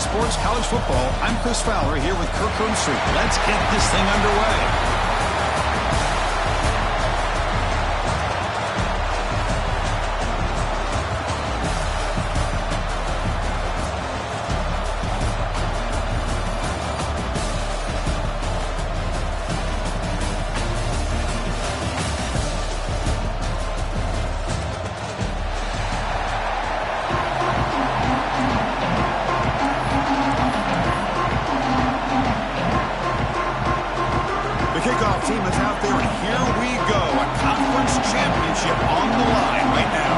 Sports College Football. I'm Chris Fowler here with Kirk Herbstreit. Let's get this thing underway. Kickoff team is out there, and here we go. A conference championship on the line right now.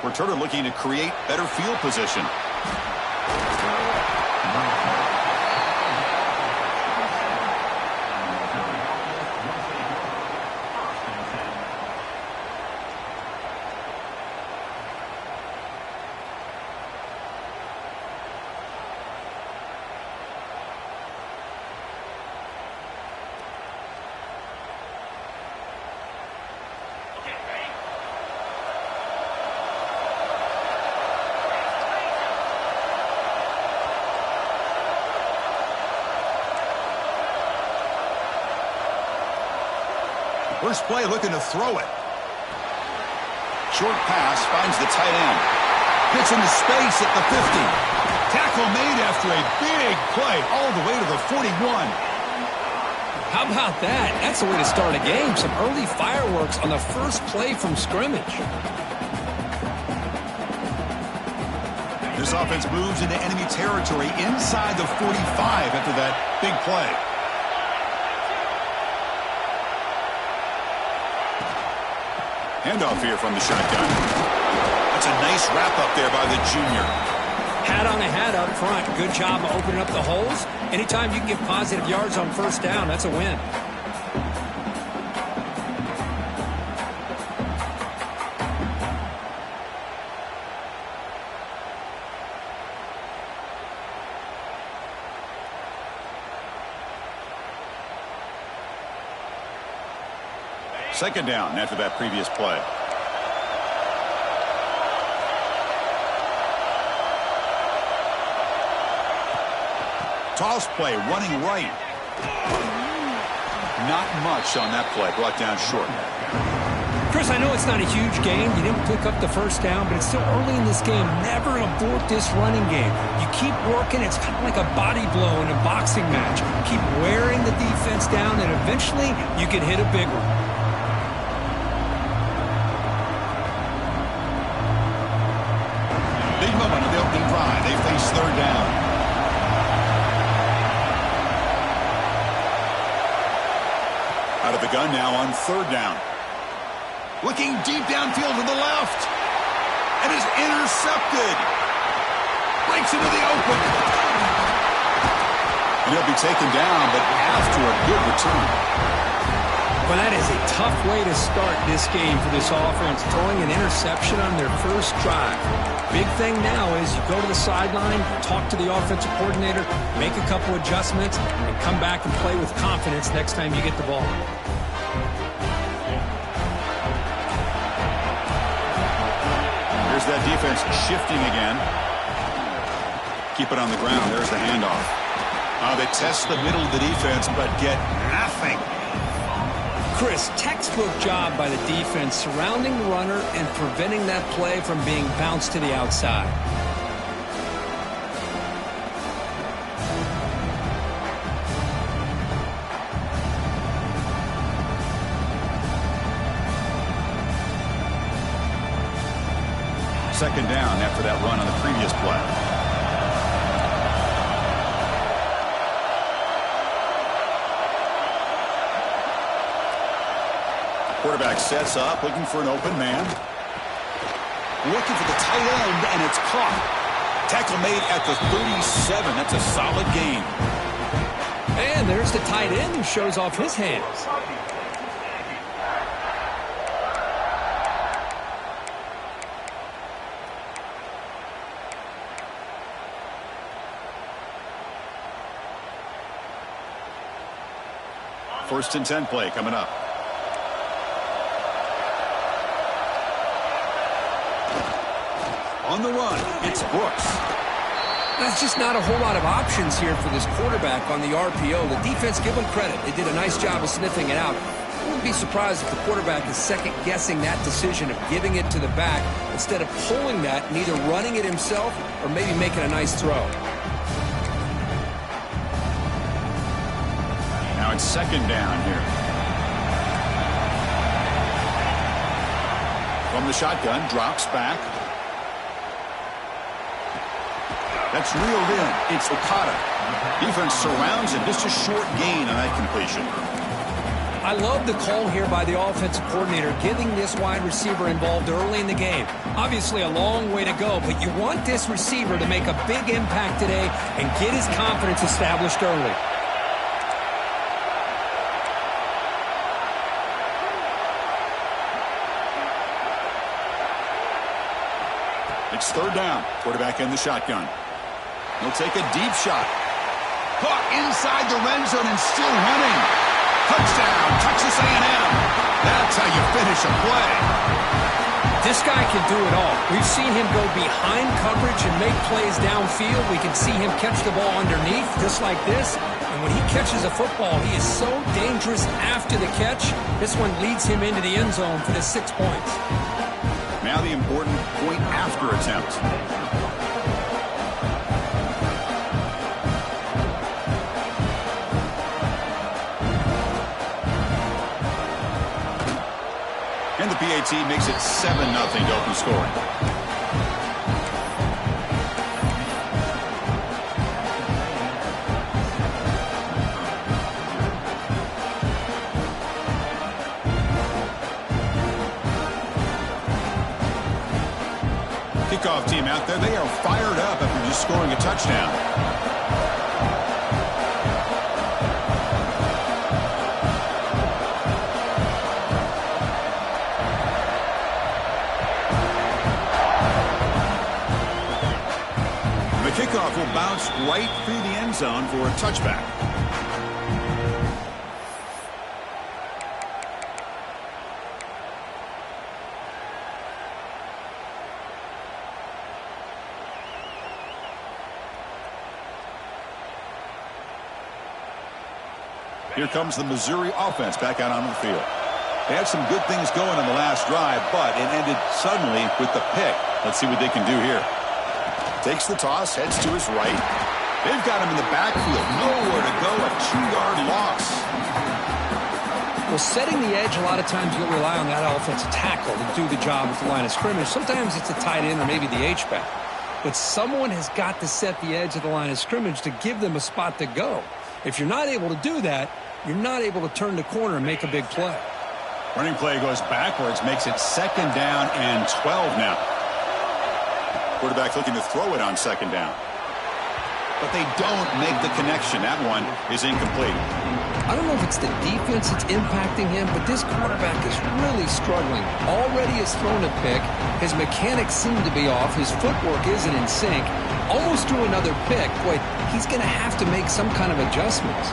Returner looking to create better field position. First play looking to throw it. Short pass finds the tight end. Gets into space at the 50. Tackle made after a big play all the way to the 41. How about that? That's the way to start a game. Some early fireworks on the first play from scrimmage. This offense moves into enemy territory inside the 45 after that big play. Handoff here from the shotgun. That's a nice wrap up there by the junior. Hat on a hat up front. Good job of opening up the holes. Anytime you can get positive yards on first down, that's a win. Second down after that previous play. Toss play running right. Not much on that play. Brought down short. Chris, I know it's not a huge game. You didn't pick up the first down, but it's still early in this game. Never abort this running game. You keep working. It's kind of like a body blow in a boxing match. Keep wearing the defense down, and eventually you can hit a big one. Big moment of the opening drive. They face third down. Out of the gun now on third down. Looking deep downfield to the left. And is intercepted. Breaks into the open. And he'll be taken down, but after a good return. Well, that is a tough way to start this game for this offense, throwing an interception on their first drive. Big thing now is you go to the sideline, talk to the offensive coordinator, make a couple adjustments, and come back and play with confidence next time you get the ball. Here's that defense shifting again. Keep it on the ground. There's the handoff. They test the middle of the defense, but get nothing. Chris, textbook job by the defense surrounding the runner and preventing that play from being bounced to the outside. Second down after that run on the previous play. Quarterback sets up, looking for an open man. Looking for the tight end, and it's caught. Tackle made at the 37. That's a solid gain. And there's the tight end who shows off his hands. First and 10 play coming up. On the run, it's Brooks. That's just not a whole lot of options here for this quarterback on the RPO. The defense, give them credit. They did a nice job of sniffing it out. I wouldn't be surprised if the quarterback is second-guessing that decision of giving it to the back instead of pulling that and either running it himself or maybe making a nice throw. Now it's second down here. From the shotgun, drops back. That's reeled in. It's Okada. Defense surrounds him. Just a short gain on that completion. I love the call here by the offensive coordinator, getting this wide receiver involved early in the game. Obviously a long way to go, but you want this receiver to make a big impact today and get his confidence established early. It's third down. Quarterback in the shotgun. He'll take a deep shot. Caught inside the red zone and still running. Touchdown, Texas A&M. That's how you finish a play. This guy can do it all. We've seen him go behind coverage and make plays downfield. We can see him catch the ball underneath, just like this. And when he catches a football, he is so dangerous after the catch. This one leads him into the end zone for the 6 points. Now the important point after attempt. And the PAT makes it 7-0 to open scoring. Kickoff team out there. They are fired up after just scoring a touchdown. Kickoff will bounce right through the end zone for a touchback. Here comes the Missouri offense back out on the field. They had some good things going on the last drive, but it ended suddenly with the pick. Let's see what they can do here. Takes the toss, heads to his right. They've got him in the backfield. Nowhere to go. A 2-yard loss. Well, setting the edge, a lot of times you'll rely on that offensive tackle to do the job at the line of scrimmage. Sometimes it's a tight end or maybe the H-back. But someone has got to set the edge of the line of scrimmage to give them a spot to go. If you're not able to do that, you're not able to turn the corner and make a big play. Running play goes backwards, makes it second down and 12 now. Quarterback looking to throw it on second down. But they don't make the connection. That one is incomplete. I don't know if it's the defense that's impacting him, but this quarterback is really struggling. Already has thrown a pick. His mechanics seem to be off. His footwork isn't in sync. Almost threw another pick. Boy, he's going to have to make some kind of adjustments.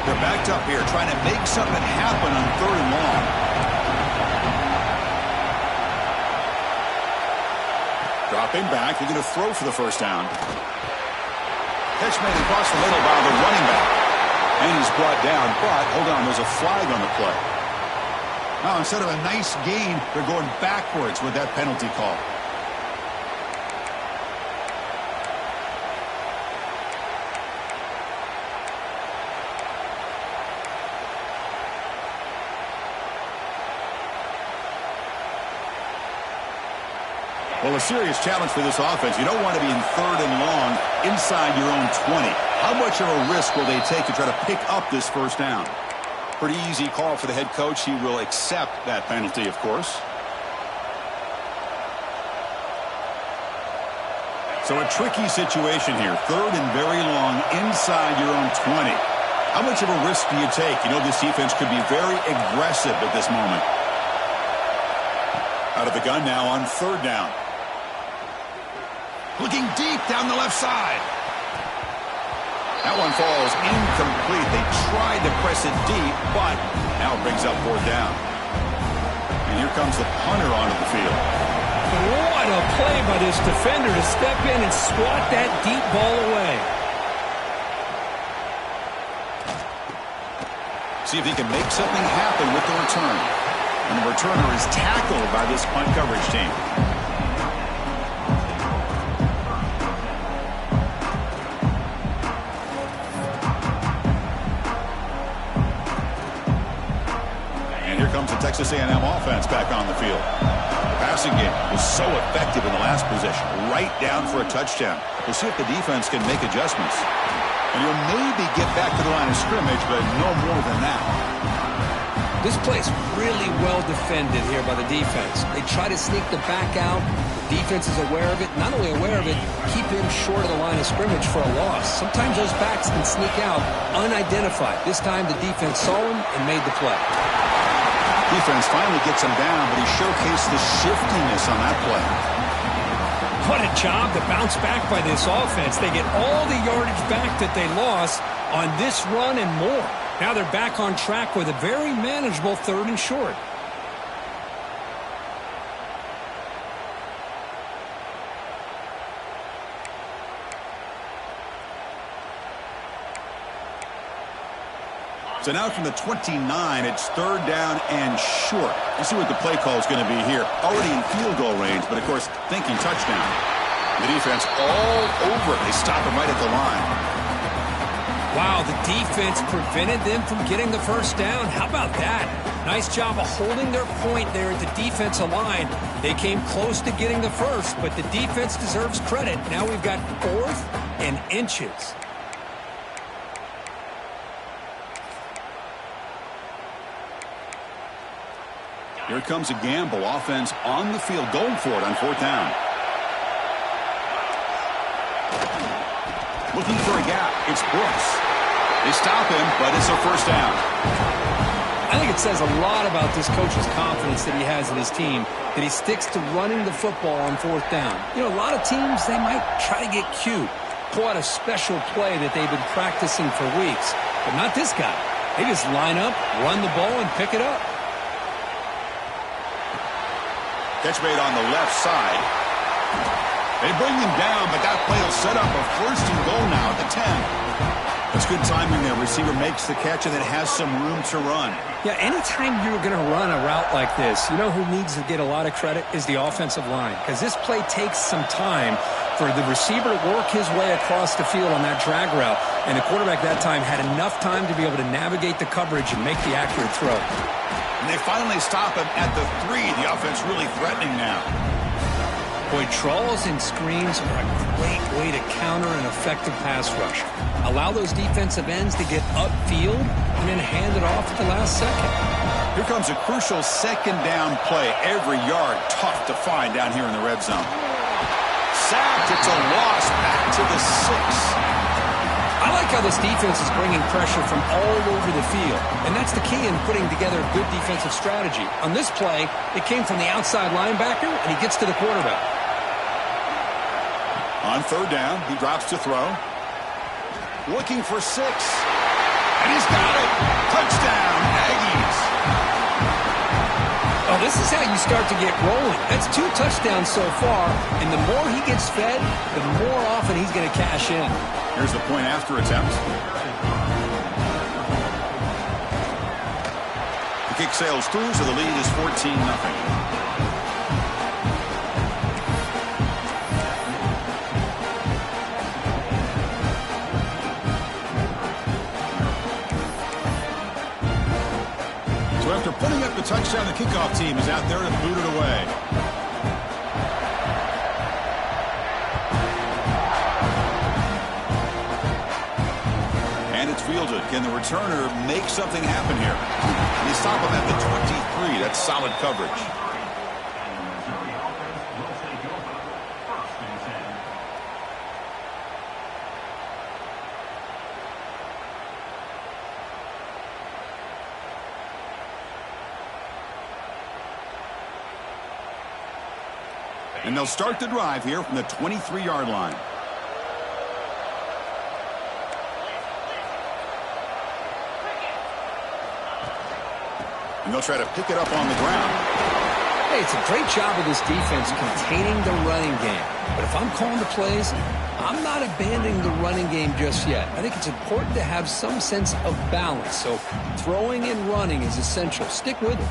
They're backed up here, trying to make something happen on third and long. Dropping back, looking to throw for the first down. Catch made across the middle by the running back. And he's brought down, but hold on, there's a flag on the play. Now, instead of a nice gain, they're going backwards with that penalty call. Well, a serious challenge for this offense. You don't want to be in third and long inside your own 20. How much of a risk will they take to try to pick up this first down? Pretty easy call for the head coach. He will accept that penalty, of course. So a tricky situation here. Third and very long inside your own 20. How much of a risk do you take? You know this defense could be very aggressive at this moment. Out of the gun now on third down. Looking deep down the left side. That one falls incomplete. They tried to press it deep, but now it brings up 4th down. And here comes the punter onto the field. What a play by this defender to step in and swat that deep ball away. See if he can make something happen with the return. And the returner is tackled by this punt coverage team. And here comes the Texas A&M offense back on the field. The passing game was so effective in the last possession, right down for a touchdown. We'll see if the defense can make adjustments. And you'll maybe get back to the line of scrimmage, but no more than that. This play's really well defended here by the defense. They try to sneak the back out. The defense is aware of it. Not only aware of it, keep him short of the line of scrimmage for a loss. Sometimes those backs can sneak out unidentified. This time the defense saw him and made the play. Defense finally gets him down, but he showcased the shiftiness on that play. What a job to bounce back by this offense. They get all the yardage back that they lost on this run and more. Now they're back on track with a very manageable 3rd and short. So now from the 29, it's 3rd down and short. Let's see what the play call is going to be here. Already in field goal range, but of course thinking touchdown. The defense all over it. They stop him right at the line. Wow, the defense prevented them from getting the 1st down. How about that? Nice job of holding their point there at the defensive line. They came close to getting the 1st, but the defense deserves credit. Now we've got 4th and inches. Here comes a gamble. Offense on the field, going for it on 4th down. Looking for a gap. It's Brooks. They stop him, but it's a 1st down. I think it says a lot about this coach's confidence that he has in his team, that he sticks to running the football on 4th down. You know, a lot of teams, they might try to get cute, pull out a special play that they've been practicing for weeks. But not this guy. They just line up, run the ball, and pick it up. Catch made on the left side. They bring him down, but that play will set up a 1st and goal now at the 10. That's good timing there. Receiver makes the catch and it has some room to run. Yeah, anytime you're going to run a route like this, you know who needs to get a lot of credit is the offensive line. Because this play takes some time for the receiver to work his way across the field on that drag route. And the quarterback that time had enough time to be able to navigate the coverage and make the accurate throw. And they finally stop him at the 3. The offense really threatening now. Boy, draws and screens are a great way to counter an effective pass rush. Allow those defensive ends to get upfield and then hand it off at the last second. Here comes a crucial 2nd down play. Every yard tough to find down here in the red zone. Sacked. It's a loss back to the 6. I like how this defense is bringing pressure from all over the field, and that's the key in putting together a good defensive strategy. On this play, it came from the outside linebacker, and he gets to the quarterback. On 3rd down, he drops to throw. Looking for 6. And he's got it. Touchdown, Aggies. Oh, this is how you start to get rolling. That's 2 touchdowns so far, and the more he gets fed, the more often he's going to cash in. Here's the point after attempt. The kick sails through, so the lead is 14-0. After putting up the touchdown, the kickoff team is out there to boot it away. And it's fielded. Can the returner make something happen here? And they stop him at the 23. That's solid coverage. And they'll start the drive here from the 23-yard line. And they'll try to pick it up on the ground. Hey, it's a great job of this defense containing the running game. But if I'm calling the plays, I'm not abandoning the running game just yet. I think it's important to have some sense of balance. So throwing and running is essential. Stick with it.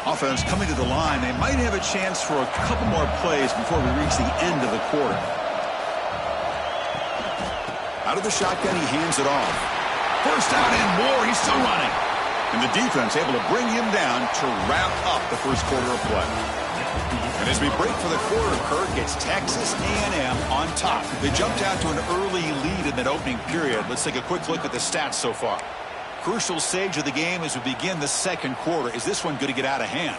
Offense coming to the line. They might have a chance for a couple more plays before we reach the end of the quarter. Out of the shotgun, he hands it off. First down and more. He's still running. And the defense able to bring him down to wrap up the first quarter of play. And as we break for the quarter, Kirk, it's Texas A&M on top. They jumped out to an early lead in that opening period. Let's take a quick look at the stats so far. Crucial stage of the game as we begin the second quarter. Is this one going to get out of hand?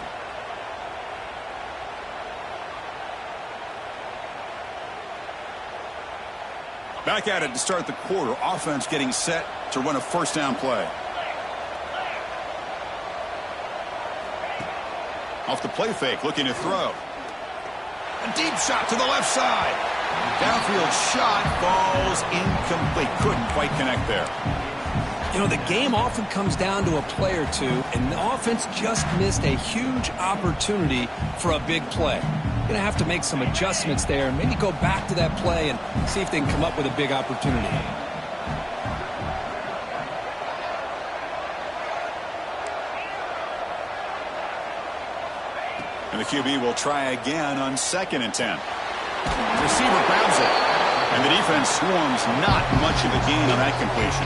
Back at it to start the quarter. Offense getting set to run a first down play. Off the play fake, looking to throw. A deep shot to the left side. Downfield shot falls incomplete. Couldn't quite connect there. You know, the game often comes down to a play or two, and the offense just missed a huge opportunity for a big play. Going to have to make some adjustments there and maybe go back to that play and see if they can come up with a big opportunity. And the QB will try again on 2nd and 10. Receiver grabs it. And the defense swarms not much of a gain on that completion.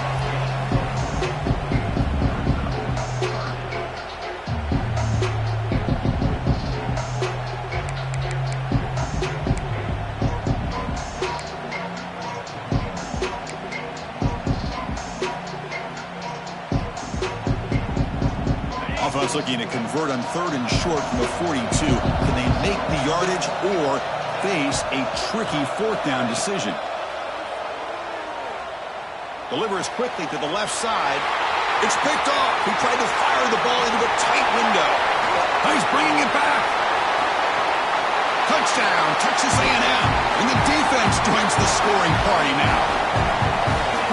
Offense looking to convert on 3rd and short from the 42. Can they make the yardage or face a tricky 4th down decision? Delivers quickly to the left side. It's picked off. He tried to fire the ball into a tight window. He's bringing it back. Touchdown, Texas A&M. And the defense joins the scoring party now.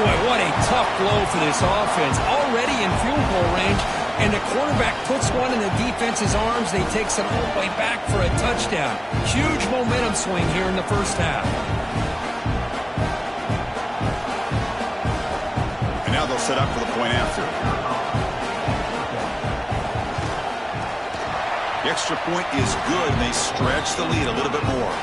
Boy, what a tough blow for this offense. Already in field goal range. And the quarterback puts one in the defense's arms. They takes it all the way back for a touchdown. Huge momentum swing here in the first half. And now they'll set up for the point after. The extra point is good, and they stretch the lead a little bit more.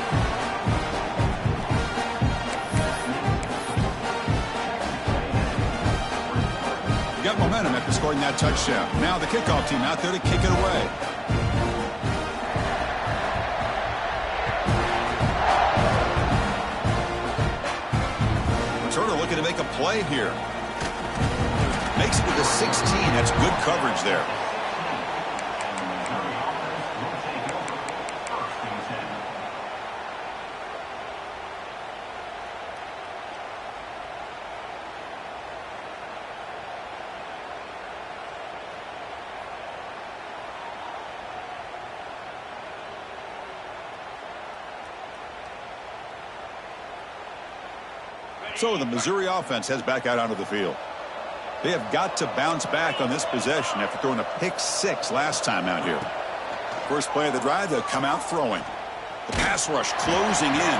Got momentum after scoring that touchdown. Now the kickoff team out there to kick it away. Returner looking to make a play here. Makes it to the 16. That's good coverage there. So the Missouri offense heads back out onto the field. They have got to bounce back on this possession after throwing a pick 6 last time out here. First play of the drive, they'll come out throwing. The pass rush closing in.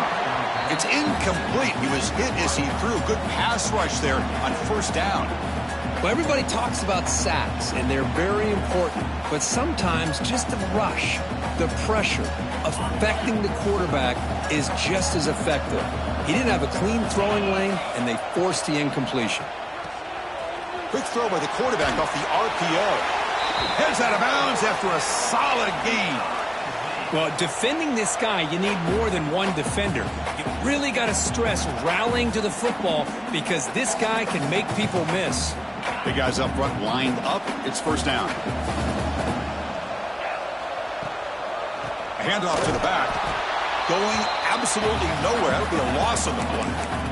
It's incomplete. He was hit as he threw. Good pass rush there on 1st down. Well, everybody talks about sacks, and they're very important. But sometimes just the rush, the pressure, affecting the quarterback is just as effective. He didn't have a clean throwing lane, and they forced the incompletion. Quick throw by the quarterback off the RPO. Heads out of bounds after a solid gain. Well, defending this guy, you need more than one defender. You really got to stress rallying to the football because this guy can make people miss. Big guys up front lined up. It's 1st down. A handoff to the back. Going absolutely nowhere. That'll be a loss on the play.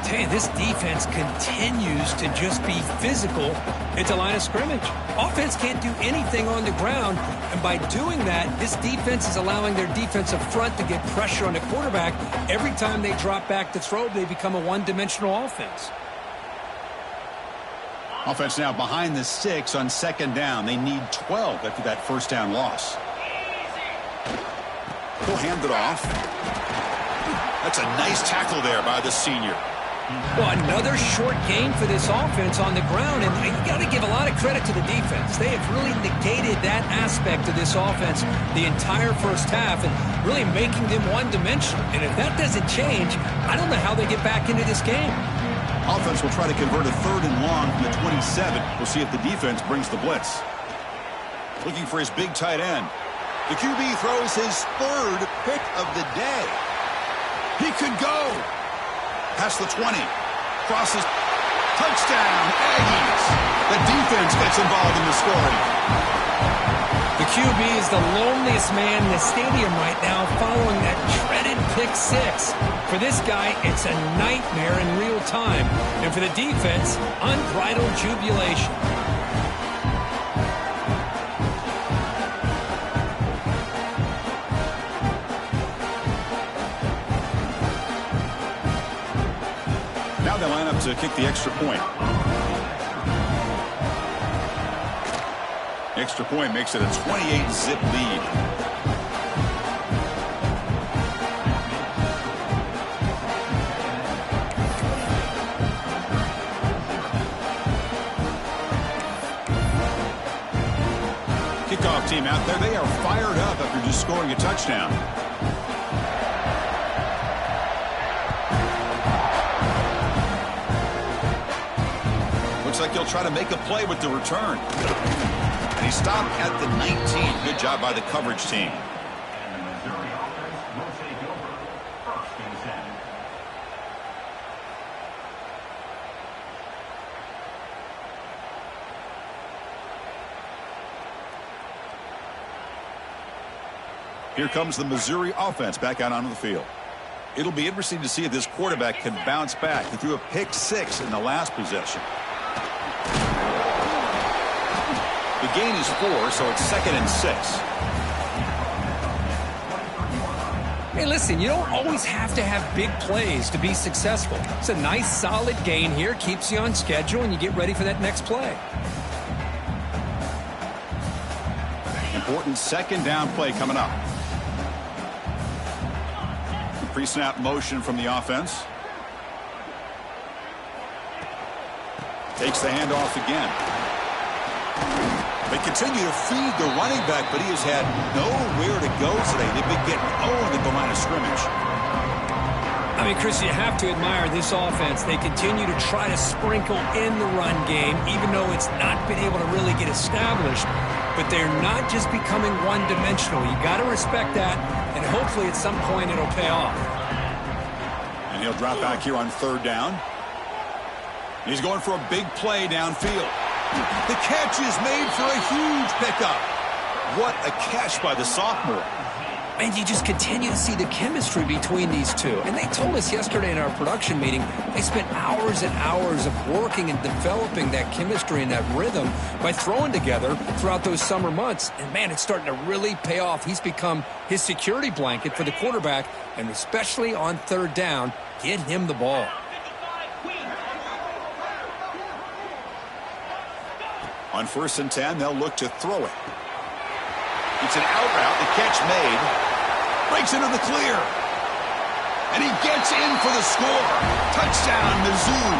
Tell you, this defense continues to just be physical at the line of scrimmage. Offense can't do anything on the ground, and by doing that, this defense is allowing their defensive front to get pressure on the quarterback. Every time they drop back to throw, they become a one-dimensional offense. Offense now behind the 6 on 2nd down. They need 12 after that first down loss. He'll hand it off. That's a nice tackle there by the senior. Well, another short gain for this offense on the ground, and you got to give a lot of credit to the defense. They have really negated that aspect of this offense the entire first half and really making them one-dimensional. And if that doesn't change, I don't know how they get back into this game. Offense will try to convert a 3rd and long from the 27. We'll see if the defense brings the blitz. Looking for his big tight end. The QB throws his 3rd pick of the day. He could go. Past the 20. Crosses. Touchdown, Aggies. The defense gets involved in the scoring. The QB is the loneliest man in the stadium right now following that dreaded pick 6. For this guy, it's a nightmare in real time. And for the defense, unbridled jubilation. Now they line up to kick the extra point. Extra point makes it a 28-zip lead. Kickoff team out there, they are fired up after just scoring a touchdown. Looks like he'll try to make a play with the return. And he stopped at the 19. Good job by the coverage team. Here comes the Missouri offense back out onto the field. It'll be interesting to see if this quarterback can bounce back. He threw a pick 6 in the last possession. The gain is 4, so it's 2nd and 6. Hey, listen, you don't always have to have big plays to be successful. It's a nice, solid gain here. Keeps you on schedule, and you get ready for that next play. Important 2nd down play coming up. Pre-snap motion from the offense. Takes the handoff again. They continue to feed the running back, but he has had nowhere to go today. They've been getting owned at the line of scrimmage. I mean, Chris, you have to admire this offense. They continue to try to sprinkle in the run game, even though it's not been able to really get established. But they're not just becoming one-dimensional. You got to respect that, and hopefully at some point it'll pay off. And he'll drop back here on 3rd down. He's going for a big play downfield. The catch is made for a huge pickup. What a catch by the sophomore. And you just continue to see the chemistry between these two. And they told us yesterday in our production meeting, they spent hours and hours of working and developing that chemistry and that rhythm by throwing together throughout those summer months. And, man, it's starting to really pay off. He's become his security blanket for the quarterback, and especially on 3rd down, get him the ball. On 1st and 10, they'll look to throw it. It's an out route. The catch made. Breaks into the clear. And he gets in for the score. Touchdown, Mizzou.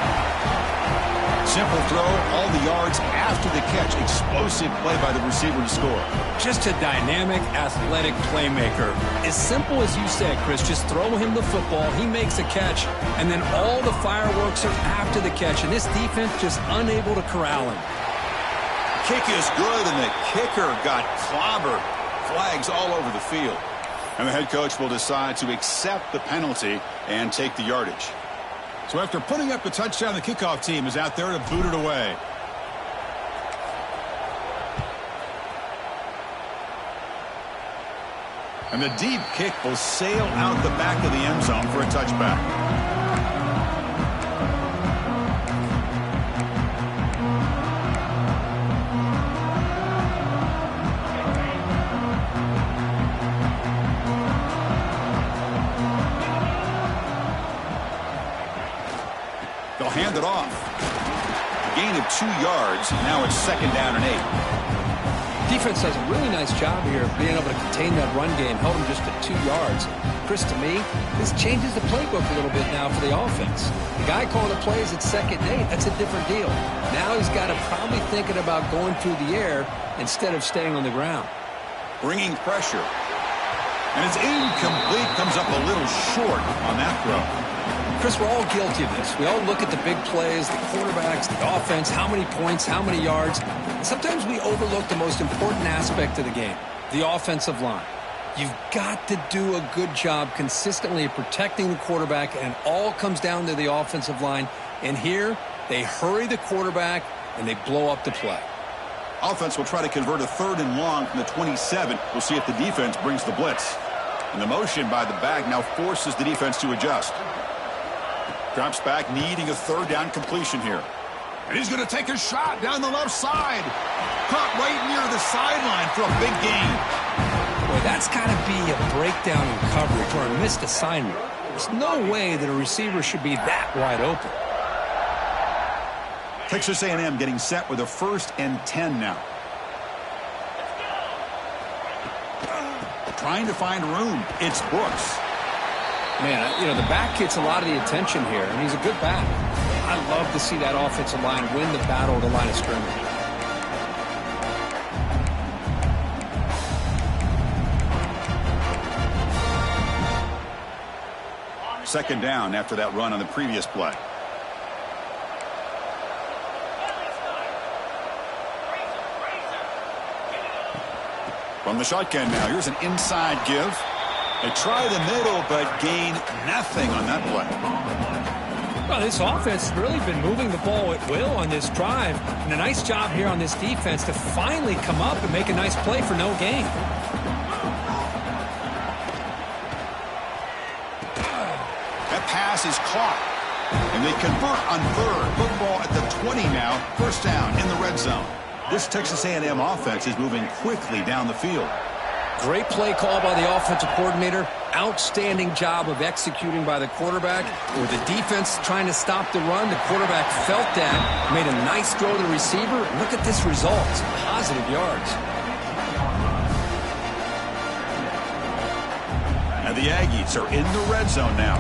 Simple throw, all the yards after the catch. Explosive play by the receiver to score. Just a dynamic, athletic playmaker. As simple as you said, Chris, just throw him the football. He makes a catch, and then all the fireworks are after the catch. And this defense just unable to corral him. Kick is good, and the kicker got clobbered. Flags all over the field. And the head coach will decide to accept the penalty and take the yardage. So after putting up the touchdown, the kickoff team is out there to boot it away. And the deep kick will sail out the back of the end zone for a touchback. Hand it off. Gain of 2 yards. Now it's 2nd down and 8. Defense does a really nice job here of being able to contain that run game, held them just to 2 yards. Chris, to me, this changes the playbook a little bit now for the offense. The guy calling the plays at 2nd and 8, that's a different deal. Now he's got to probably thinking about going through the air instead of staying on the ground. Bringing pressure. And it's incomplete. Comes up a little short on that throw. Chris, we're all guilty of this. We all look at the big plays, the quarterbacks, the offense, how many points, how many yards. And sometimes we overlook the most important aspect of the game, the offensive line. You've got to do a good job consistently of protecting the quarterback, and it all comes down to the offensive line. And here, they hurry the quarterback, and they blow up the play. Offense will try to convert a 3rd and long from the 27. We'll see if the defense brings the blitz. And the motion by the back now forces the defense to adjust. Drops back, needing a 3rd down completion here. And he's going to take a shot down the left side. Caught right near the sideline for a big gain. Boy, that's got to be a breakdown in coverage or a missed assignment. There's no way that a receiver should be that wide open. Texas A&M getting set with a 1st and 10 now. Trying to find room. It's Brooks. Man, you know, the back gets a lot of the attention here, and he's a good back. I love to see that offensive line win the battle at the line of scrimmage. 2nd down after that run on the previous play. From the shotgun now, here's an inside give. They try the middle, but gain nothing on that play. Well, this offense has really been moving the ball at will on this drive. And a nice job here on this defense to finally come up and make a nice play for no gain. That pass is caught. And they convert on 3rd. Football at the 20 now. 1st down in the red zone. This Texas A&M offense is moving quickly down the field. Great play call by the offensive coordinator. Outstanding job of executing by the quarterback. With the defense trying to stop the run, the quarterback felt that, made a nice throw to the receiver. Look at this result. Positive yards. And the Aggies are in the red zone now.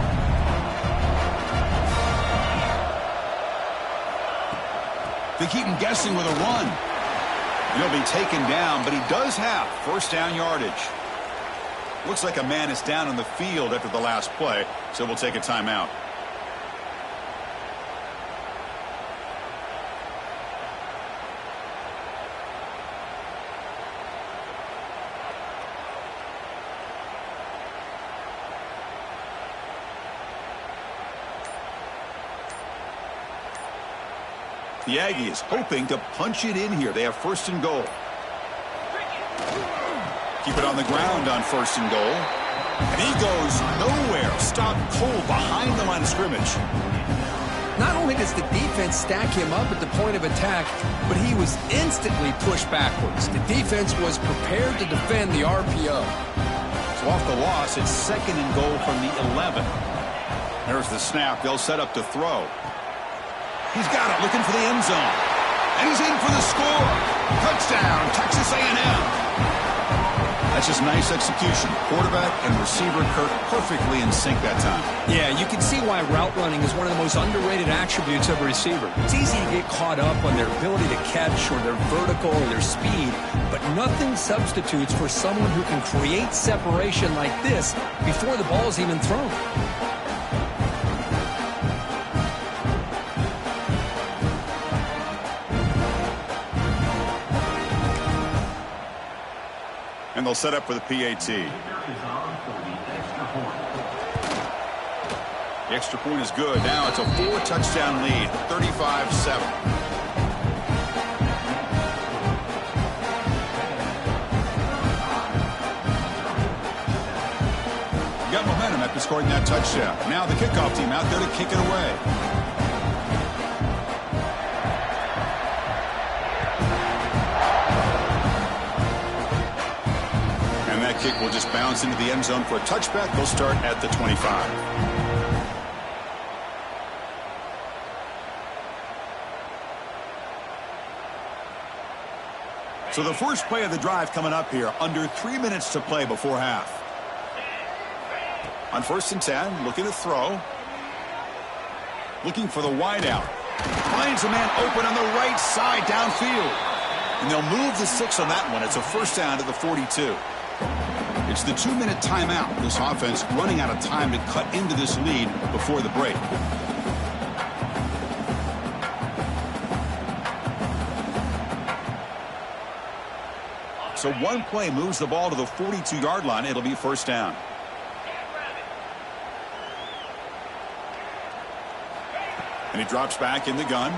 They keep him guessing with a run. He'll be taken down, but he does have 1st down yardage. Looks like a man is down on the field after the last play, so we'll take a timeout. The Aggies hoping to punch it in here. They have 1st and goal. Keep it on the ground on 1st and goal. And he goes nowhere. Stopped cold behind the line of scrimmage. Not only does the defense stack him up at the point of attack, but he was instantly pushed backwards. The defense was prepared to defend the RPO. So off the loss, it's 2nd and goal from the 11. There's the snap. They'll set up to throw. He's got it, looking for the end zone. And he's in for the score. Touchdown, Texas A&M. That's just nice execution. Quarterback and receiver Kirk perfectly in sync that time. Yeah, you can see why route running is one of the most underrated attributes of a receiver. It's easy to get caught up on their ability to catch or their vertical or their speed, but nothing substitutes for someone who can create separation like this before the ball is even thrown. And they'll set up for the PAT. The extra point is good. Now it's a 4-touchdown lead, 35-7. Got momentum after scoring that touchdown. Now the kickoff team out there to kick it away. Kick will just bounce into the end zone for a touchback. They'll start at the 25. So the first play of the drive coming up here, under 3 minutes to play before half. On 1st and 10, looking to throw. Looking for the wide out. Finds a man open on the right side downfield. And they'll move the 6 on that one. It's a first down to the 42. It's the 2-minute timeout. This offense running out of time to cut into this lead before the break. So one play moves the ball to the 42-yard line. It'll be first down. And he drops back in the gun.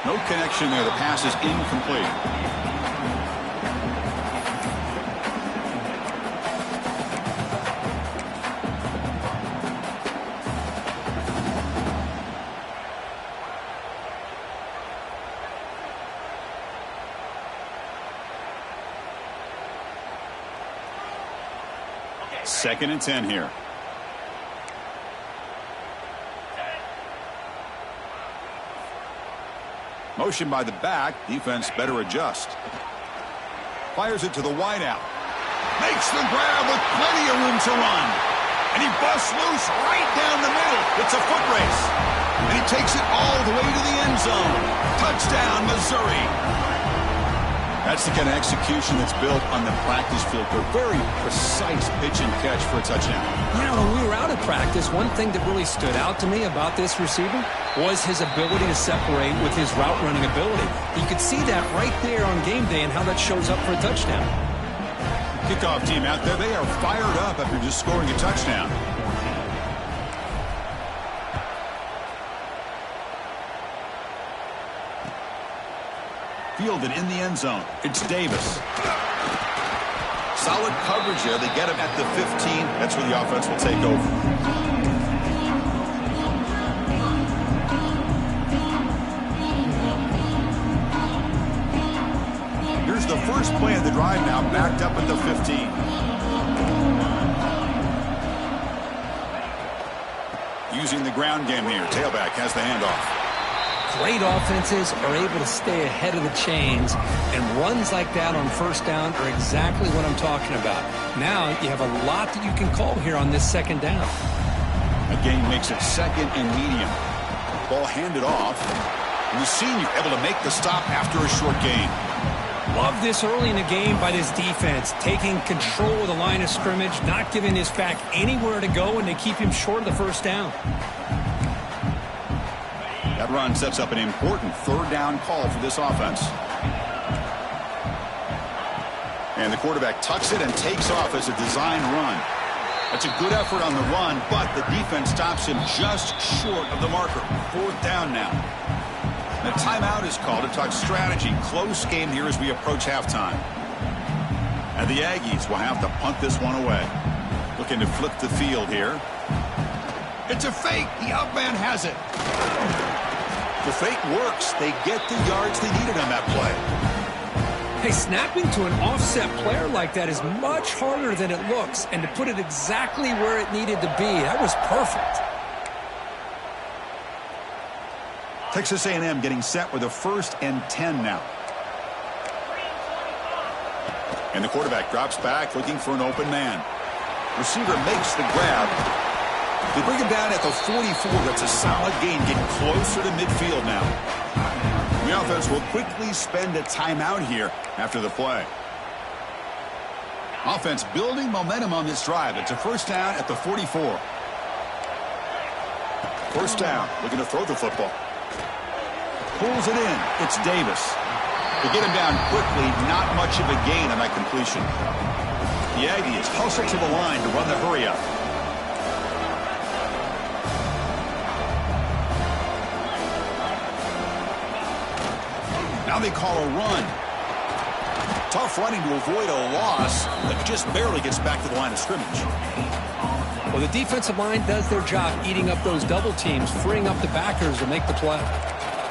No connection there. The pass is incomplete. Second and 10 here. Motion by the back. Defense better adjust. Fires it to the wideout. Makes the grab with plenty of room to run. And he busts loose right down the middle. It's a foot race. And he takes it all the way to the end zone. Touchdown, Missouri. That's the kind of execution that's built on the practice field. A very precise pitch and catch for a touchdown. You know, when we were out of practice, one thing that really stood out to me about this receiver was his ability to separate with his route running ability. You could see that right there on game day and how that shows up for a touchdown. Kickoff team out there, they are fired up after just scoring a touchdown. Fielded in the end zone. It's Davis. Solid coverage there. They get him at the 15. That's where the offense will take over. Here's the first play of the drive now, backed up at the 15. Using the ground game here. Tailback has the handoff. Great offenses are able to stay ahead of the chains, and runs like that on first down are exactly what I'm talking about. Now you have a lot that you can call here on this second down. Again, makes it second and medium. Ball handed off. And the senior able to make the stop after a short gain. Love this early in the game by this defense, taking control of the line of scrimmage, not giving his back anywhere to go, and they keep him short of the first down. That run sets up an important third down call for this offense. And the quarterback tucks it and takes off as a design run. That's a good effort on the run, but the defense stops him just short of the marker. Fourth down now. The timeout is called to talk strategy. Close game here as we approach halftime. And the Aggies will have to punt this one away. Looking to flip the field here. It's a fake. The up man has it. The fake works. They get the yards they needed on that play. Hey, snapping to an offset player like that is much harder than it looks, and to put it exactly where it needed to be, that was perfect. Texas A&M getting set with a 1st and 10 now. And the quarterback drops back looking for an open man. Receiver makes the grab. They bring him down at the 44. That's a solid gain. Getting closer to midfield now. The offense will quickly spend a timeout here after the play. Offense building momentum on this drive. It's a first down at the 44. First down. Looking to throw the football. Pulls it in. It's Davis. They get him down quickly. Not much of a gain on that completion. The Aggies hustle to the line to run the hurry up. Now they call a run. Tough running to avoid a loss, but just barely gets back to the line of scrimmage. Well, the defensive line does their job eating up those double teams, freeing up the backers to make the play.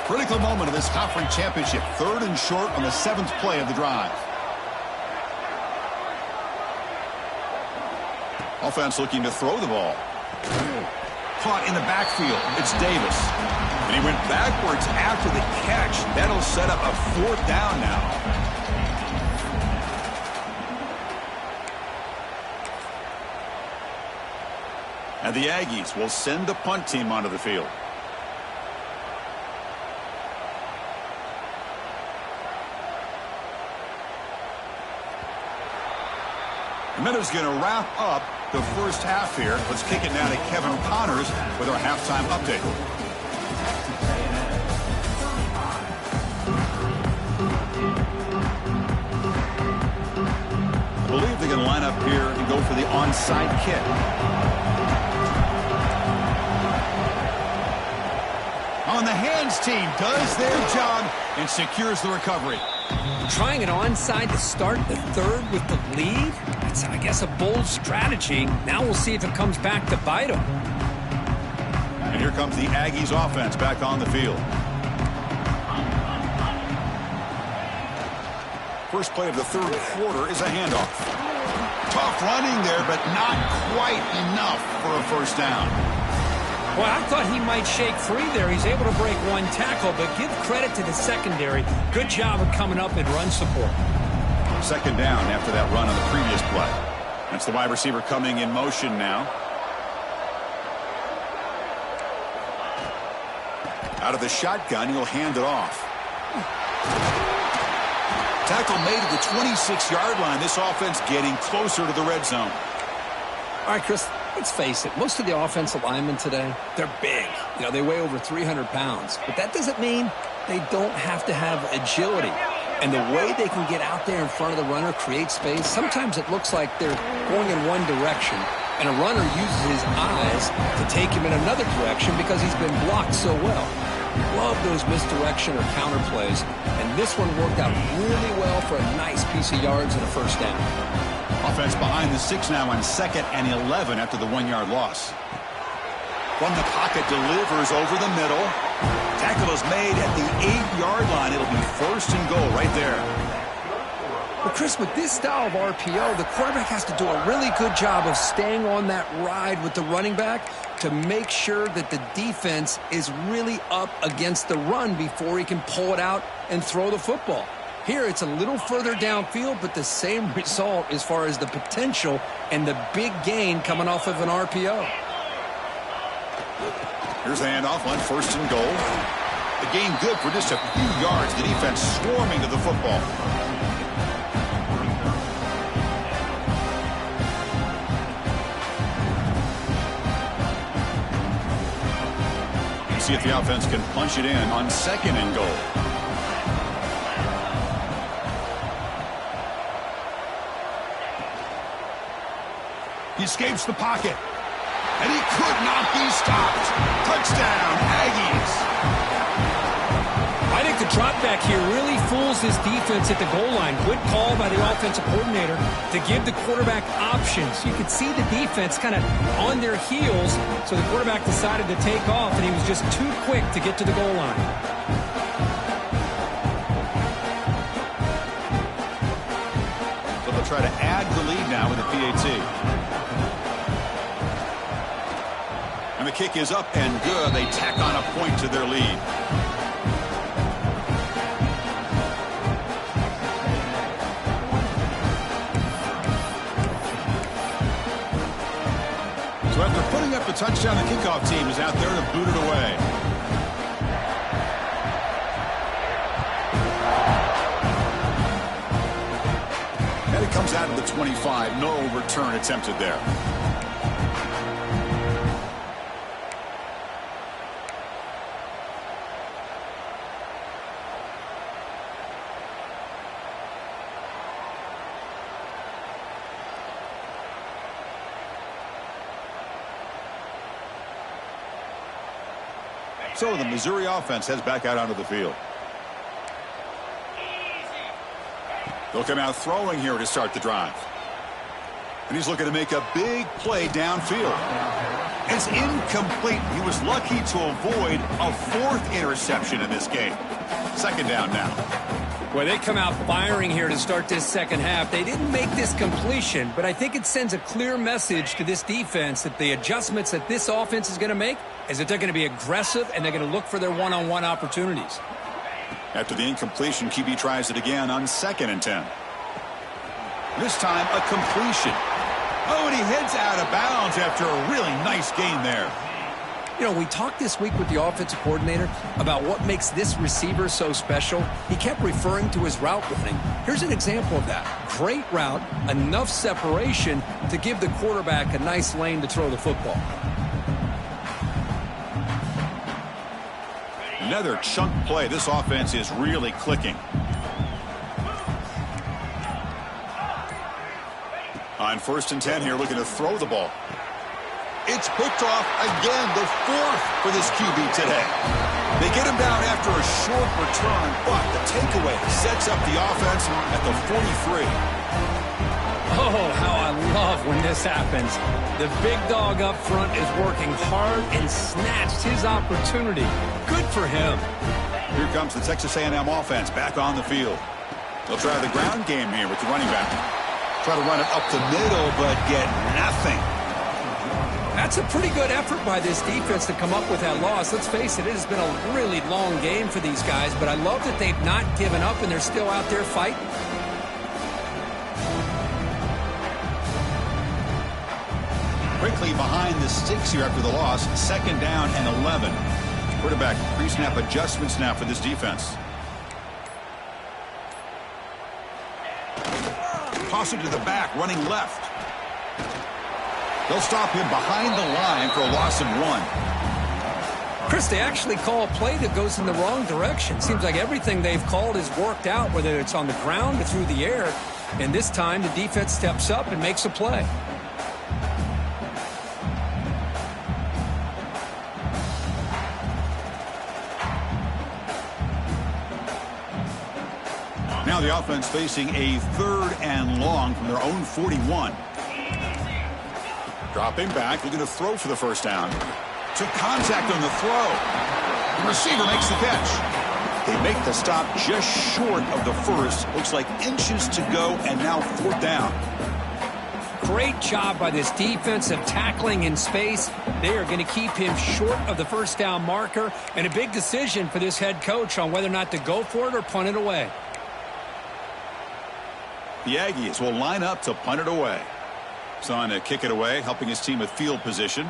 Critical moment of this conference championship. 3rd and short on the 7th play of the drive. Offense looking to throw the ball. Caught in the backfield. It's Davis. And he went backwards after the catch. That'll set up a 4th down now. And the Aggies will send the punt team onto the field. The Minnows going to wrap up the first half here. Let's kick it now to Kevin Connors with our halftime update. I believe they're going to line up here and go for the onside kick. On the hands team does their job and secures the recovery. Trying it onside to start the third with the lead? That's, I guess, a bold strategy. Now we'll see if it comes back to bite them. And here comes the Aggies offense back on the field. First play of the third quarter is a handoff. Tough running there, but not quite enough for a first down. Well, I thought he might shake free there. He's able to break one tackle, but give credit to the secondary. Good job of coming up in run support. Second down after that run on the previous play. That's the wide receiver coming in motion now. Out of the shotgun, he'll hand it off. Tackle made at the 26-yard line. This offense getting closer to the red zone. All right, Chris, let's face it. Most of the offensive linemen today, they're big. You know, they weigh over 300 pounds. But that doesn't mean they don't have to have agility. And the way they can get out there in front of the runner, create space, sometimes it looks like they're going in one direction, and a runner uses his eyes to take him in another direction because he's been blocked so well. Love those misdirection or counter plays, and this one worked out really well for a nice piece of yards and a first down. Offense behind the 6 now on 2nd and 11 after the 1-yard loss. From the pocket, delivers over the middle. Tackle is made at the 8-yard line. It'll be 1st and goal right there. Well, Chris, with this style of RPO, the quarterback has to do a really good job of staying on that ride with the running back to make sure that the defense is really up against the run before he can pull it out and throw the football. Here, it's a little further downfield, but the same result as far as the potential and the big gain coming off of an RPO. Here's the handoff on 1st and goal. The gain good for just a few yards. The defense swarming to the football. See if the offense can punch it in on 2nd and goal. He escapes the pocket. And he could not be stopped. Touchdown, Aggies. I think the drop back here really fools this defense at the goal line. Good call by the offensive coordinator to give the quarterback options. You could see the defense kind of on their heels, so the quarterback decided to take off, and he was just too quick to get to the goal line. So they'll try to add the lead now with the PAT. And the kick is up and good. They tack on a point to their lead. So after putting up the touchdown, the kickoff team is out there to boot it away. And it comes out of the 25. No return attempted there. So the Missouri offense heads back out onto the field. They'll come out throwing here to start the drive. And he's looking to make a big play downfield. It's incomplete. He was lucky to avoid a 4th interception in this game. 2nd down now. Well, they come out firing here to start this second half. They didn't make this completion, but I think it sends a clear message to this defense that the adjustments that this offense is going to make is that they're going to be aggressive and they're going to look for their one-on-one opportunities. After the incompletion, QB tries it again on 2nd and 10. This time, a completion. Oh, and he heads out of bounds after a really nice gain there. You know, we talked this week with the offensive coordinator about what makes this receiver so special. He kept referring to his route running. Here's an example of that. Great route, enough separation to give the quarterback a nice lane to throw the football. Another chunk play. This offense is really clicking. On 1st and 10 here, looking to throw the ball. It's picked off again, the 4th for this QB today. They get him down after a short return, but the takeaway sets up the offense at the 43. Oh, how I love when this happens. The big dog up front is working hard and snatched his opportunity. Good for him. Here comes the Texas A&M offense back on the field. They'll try the ground game here with the running back. Try to run it up the middle, but get nothing. That's a pretty good effort by this defense to come up with that loss. Let's face it, it has been a really long game for these guys, but I love that they've not given up and they're still out there fighting. Quickly behind the sticks here after the loss. 2nd down and 11. Quarterback pre-snap adjustments now for this defense. Toss it to the back, running left. They'll stop him behind the line for a loss of 1. Chris, they actually call a play that goes in the wrong direction. Seems like everything they've called has worked out, whether it's on the ground or through the air. And this time, the defense steps up and makes a play. Now the offense facing a 3rd and long from their own 41. Dropping back, looking to throw for the 1st down. Took contact on the throw. The receiver makes the catch. They make the stop just short of the 1st. Looks like inches to go, and now 4th down. Great job by this defense of tackling in space. They are going to keep him short of the 1st down marker, and a big decision for this head coach on whether or not to go for it or punt it away. The Aggies will line up to punt it away. He's on to kick it away, helping his team with field position.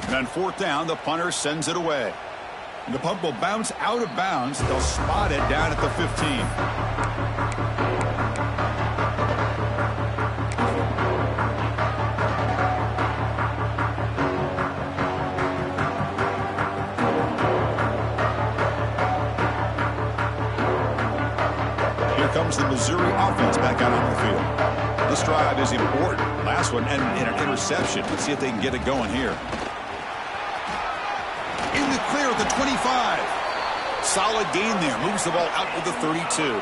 And on 4th down, the punter sends it away. And the punt will bounce out of bounds. They'll spot it down at the 15. Comes the Missouri offense back out on the field. This drive is important. Last one ended in an interception. Let's see if they can get it going here. In the clear at the 25. Solid gain there. Moves the ball out to the 32.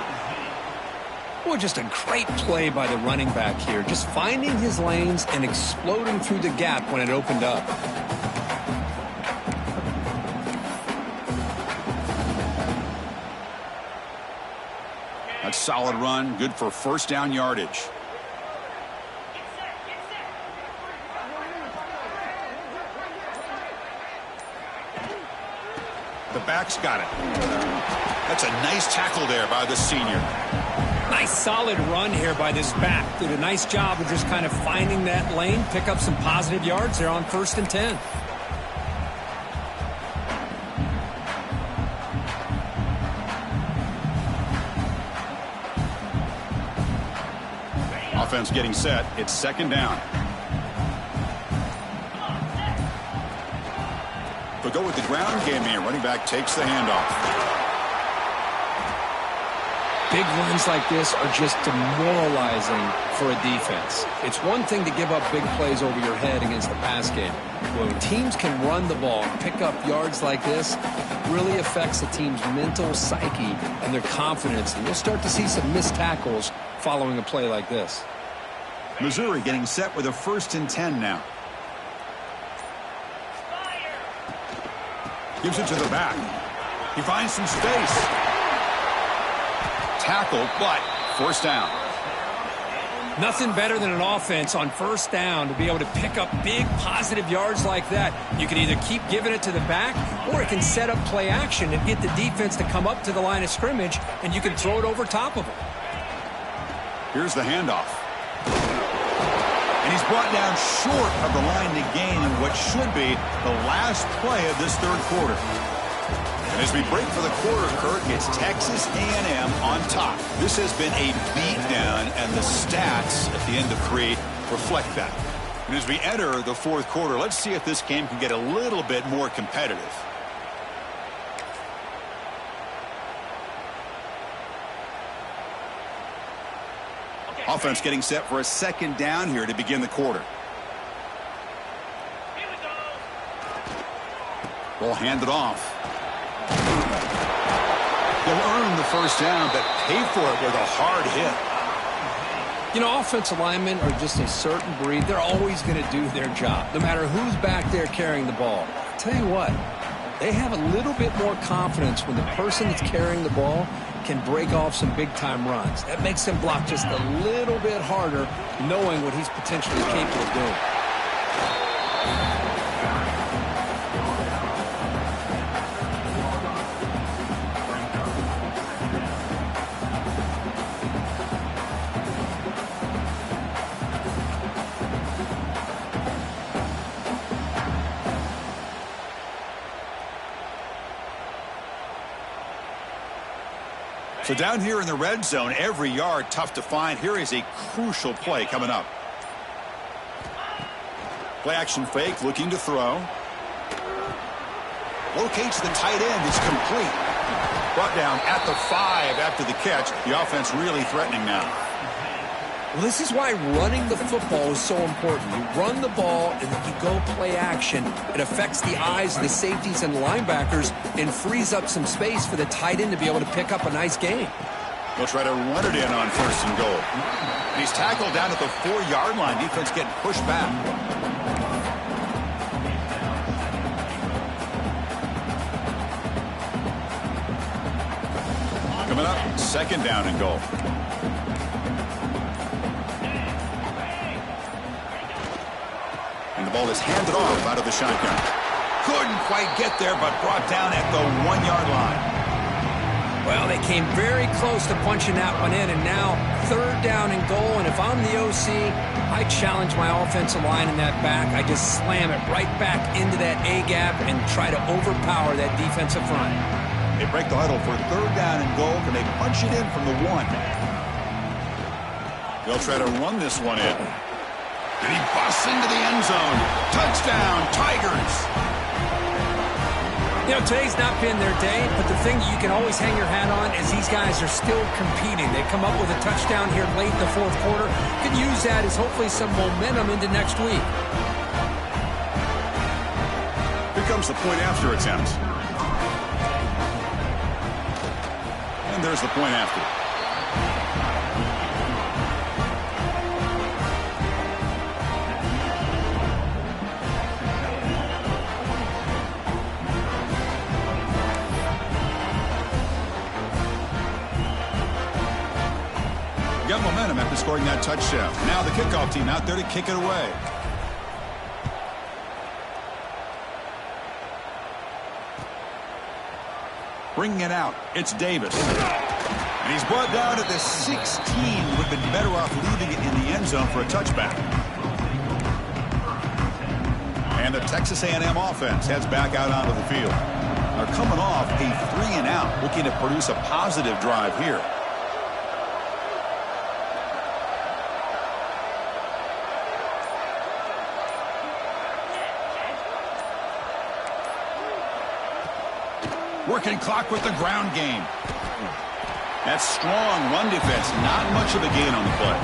Boy, just a great play by the running back here. Just finding his lanes and exploding through the gap when it opened up. Solid run, good for 1st down yardage. The back's got it. That's a nice tackle there by the senior. Nice solid run here by this back. Did a nice job of just kind of finding that lane, pick up some positive yards there on 1st and 10. Offense getting set. It's 2nd down. They'll go with the ground game here. Running back takes the handoff. Big runs like this are just demoralizing for a defense. It's one thing to give up big plays over your head against the pass game. When teams can run the ball and pick up yards like this, it really affects the team's mental psyche and their confidence. And you'll start to see some missed tackles following a play like this. Missouri getting set with a 1st and 10 now. Gives it to the back. He finds some space. Tackle, but forced down. Nothing better than an offense on 1st down to be able to pick up big positive yards like that. You can either keep giving it to the back, or it can set up play action and get the defense to come up to the line of scrimmage, and you can throw it over top of them. Here's the handoff. And he's brought down short of the line to gain in what should be the last play of this 3rd quarter. And as we break for the quarter, Kurt, it's Texas A&M on top. This has been a beatdown, and the stats at the end of 3 reflect that. And as we enter the 4th quarter, let's see if this game can get a little bit more competitive. Offense getting set for a 2nd down here to begin the quarter. Ball handed off. They'll earn the 1st down, but pay for it with a hard hit. You know, offensive linemen are just a certain breed. They're always going to do their job, no matter who's back there carrying the ball. I'll tell you what, they have a little bit more confidence when the person that's carrying the ball can break off some big-time runs. That makes them block just a little bit harder, knowing what he's potentially capable of doing. So down here in the red zone, every yard tough to find. Here is a crucial play coming up. Play action fake, looking to throw. Locates the tight end. It's complete. Brought down at the 5 after the catch. The offense really threatening now. Well, this is why running the football is so important. You run the ball, and then you go play action. It affects the eyes of the safeties and linebackers and frees up some space for the tight end to be able to pick up a nice gain. They'll try to run it in on 1st and goal. And he's tackled down at the 4-yard line. Defense getting pushed back. Coming up, 2nd down and goal. And the ball is handed off out of the shotgun. Couldn't quite get there, but brought down at the 1-yard line. Well, they came very close to punching that one in, and now 3rd down and goal. And if I'm the OC, I challenge my offensive line in that back. I just slam it right back into that A-gap and try to overpower that defensive front. They break the huddle for 3rd down and goal. Can they punch it in from the 1? They'll try to run this one in. And he busts into the end zone. Touchdown, Tigers. You know, today's not been their day, but the thing that you can always hang your hat on is these guys are still competing. They come up with a touchdown here late in the 4th quarter. You can use that as hopefully some momentum into next week. Here comes the point after attempt. And there's the point after. Got momentum after scoring that touchdown. Now the kickoff team out there to kick it away. Bringing it out, it's Davis. And he's brought down at the 16. Would have been better off leaving it in the end zone for a touchback. And the Texas A&M offense heads back out onto the field. They're coming off a 3-and-out, looking to produce a positive drive here. Working clock with the ground game. That's strong run defense. Not much of a gain on the play.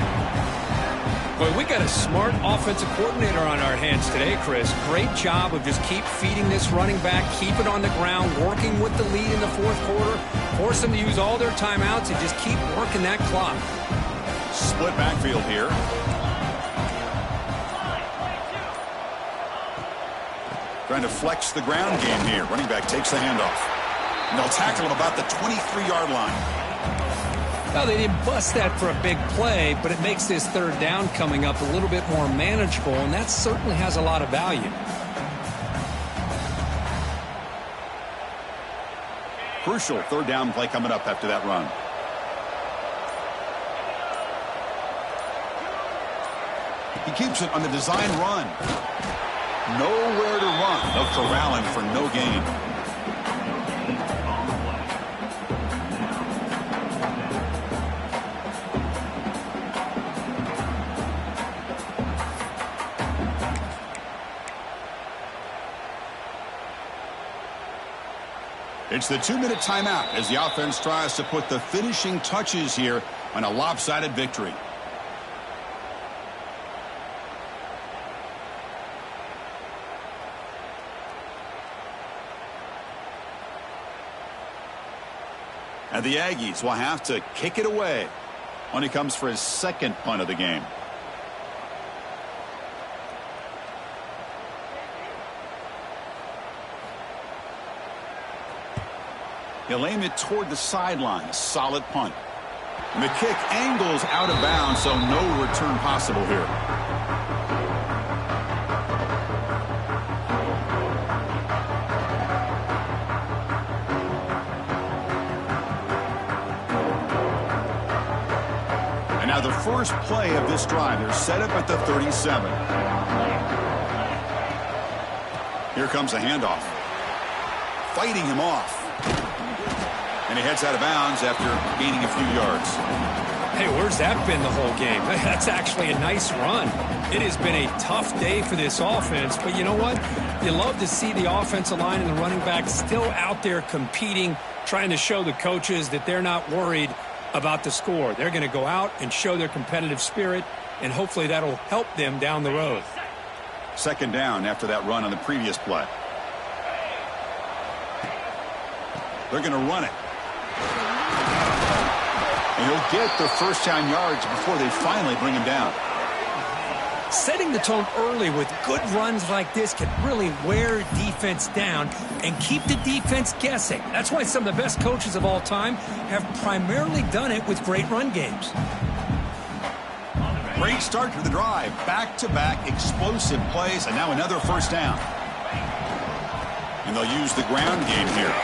Boy, we got a smart offensive coordinator on our hands today, Chris. Great job of just keep feeding this running back, keep it on the ground, working with the lead in the 4th quarter, force them to use all their timeouts, and just keep working that clock. Split backfield here. Trying to flex the ground game here. Running back takes the handoff. And they'll tackle him about the 23-yard line. Well, they didn't bust that for a big play, but it makes this third down coming up a little bit more manageable, and that certainly has a lot of value. Crucial third down play coming up after that run. He keeps it on the design run. Nowhere to run. They'll corral him for no gain. It's the 2-minute timeout as the offense tries to put the finishing touches here on a lopsided victory. And the Aggies will have to kick it away when he comes for his second punt of the game. He'll aim it toward the sideline. A solid punt. And the kick angles out of bounds, so no return possible here. And now the first play of this drive. They're set up at the 37. Here comes a handoff. Fighting him off. And he heads out of bounds after gaining a few yards. Hey, where's that been the whole game? That's actually a nice run. It has been a tough day for this offense, but you know what? You love to see the offensive line and the running back still out there competing, trying to show the coaches that they're not worried about the score. They're going to go out and show their competitive spirit, and hopefully that'll help them down the road. Second down after that run on the previous play. They're going to run it. And he'll get the first down yards before they finally bring him down. Setting the tone early with good runs like this can really wear defense down and keep the defense guessing. That's why some of the best coaches of all time have primarily done it with great run games. Great start to the drive. Back-to-back explosive plays, and now another first down. And they'll use the ground game here.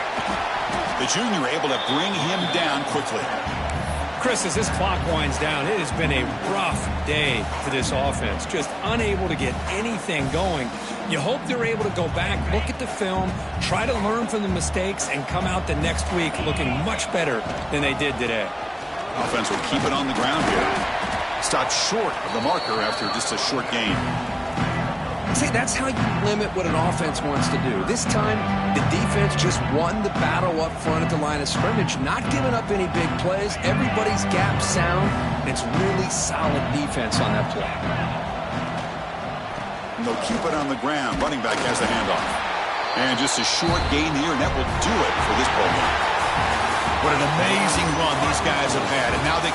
The junior able to bring him down quickly. Chris, as this clock winds down, it has been a rough day for this offense. Just unable to get anything going. You hope they're able to go back, look at the film, try to learn from the mistakes, and come out the next week looking much better than they did today. Offense will keep it on the ground here. Stop short of the marker after just a short gain. See, that's how you limit what an offense wants to do. This time, the defense just won the battle up front at the line of scrimmage, not giving up any big plays. Everybody's gap sound, and it's really solid defense on that play. And they'll keep it on the ground. Running back has the handoff. And just a short gain here, and that will do it for this ball game. What an amazing run these guys have had, and now they can